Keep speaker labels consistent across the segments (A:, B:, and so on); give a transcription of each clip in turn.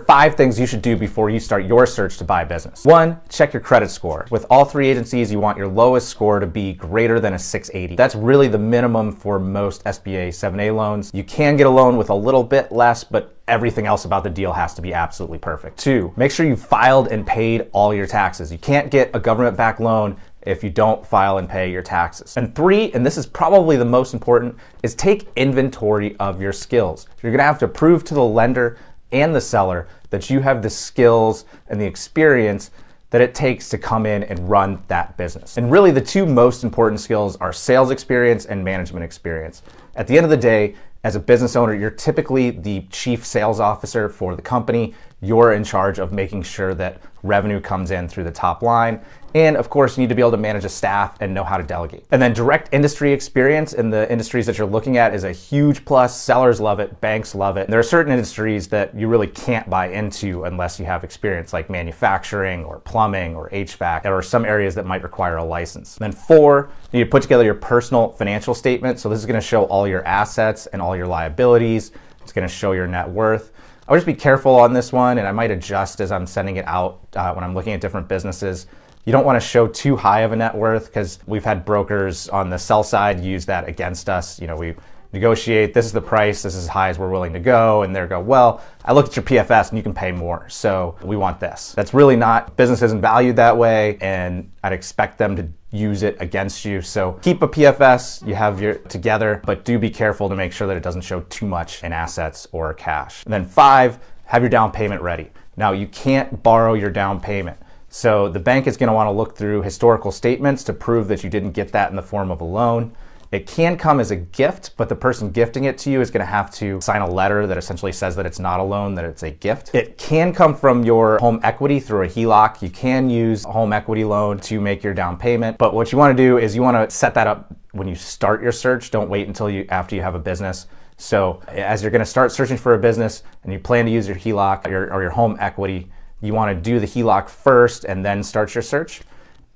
A: 5 things you should do before you start your search to buy a business. 1, check your credit score. With all 3 agencies, you want your lowest score to be greater than a 680. That's really the minimum for most SBA 7A loans. You can get a loan with a little bit less, but everything else about the deal has to be absolutely perfect. 2, make sure you filed and paid all your taxes. You can't get a government-backed loan if you don't file and pay your taxes. And 3, and this is probably the most important, is take inventory of your skills. You're gonna have to prove to the lender and the seller that you have the skills and the experience that it takes to come in and run that business. And really the 2 most important skills are sales experience and management experience. At the end of the day, as a business owner, you're typically the chief sales officer for the company. You're in charge of making sure that revenue comes in through the top line. And of course, you need to be able to manage a staff and know how to delegate. And then direct industry experience in the industries that you're looking at is a huge plus. Sellers love it, banks love it. And there are certain industries that you really can't buy into unless you have experience, like manufacturing or plumbing or HVAC. There are some areas that might require a license. And then 4, you need to put together your personal financial statement. So this is gonna show all your assets and all your liabilities. It's gonna show your net worth. I would just be careful on this one, and I might adjust as I'm sending it out when I'm looking at different businesses. You don't want to show too high of a net worth, because we've had brokers on the sell side use that against us. You know, we negotiate, this is the price, this is as high as we're willing to go, and they go, well, I looked at your PFS and you can pay more, so we want this. That's really not, business isn't valued that way, and I'd expect them to use it against you. So keep a PFS, you have your together, but do be careful to make sure that it doesn't show too much in assets or cash. And then 5, have your down payment ready. Now, you can't borrow your down payment. So the bank is going to want to look through historical statements to prove that you didn't get that in the form of a loan. It can come as a gift, but the person gifting it to you is going to have to sign a letter that essentially says that it's not a loan, that it's a gift. It can come from your home equity through a HELOC. You can use a home equity loan to make your down payment. But what you want to do is you want to set that up when you start your search. Don't wait until after you have a business. So as you're going to start searching for a business and you plan to use your HELOC or your home equity, you want to do the HELOC first and then start your search.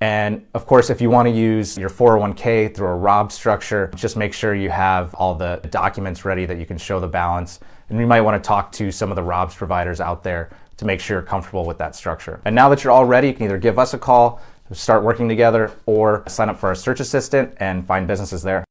A: And of course, if you want to use your 401k through a Rob structure, just make sure you have all the documents ready that you can show the balance. And you might want to talk to some of the Rob's providers out there to make sure you're comfortable with that structure. And now that you're all ready, you can either give us a call, start working together, or sign up for our search assistant and find businesses there.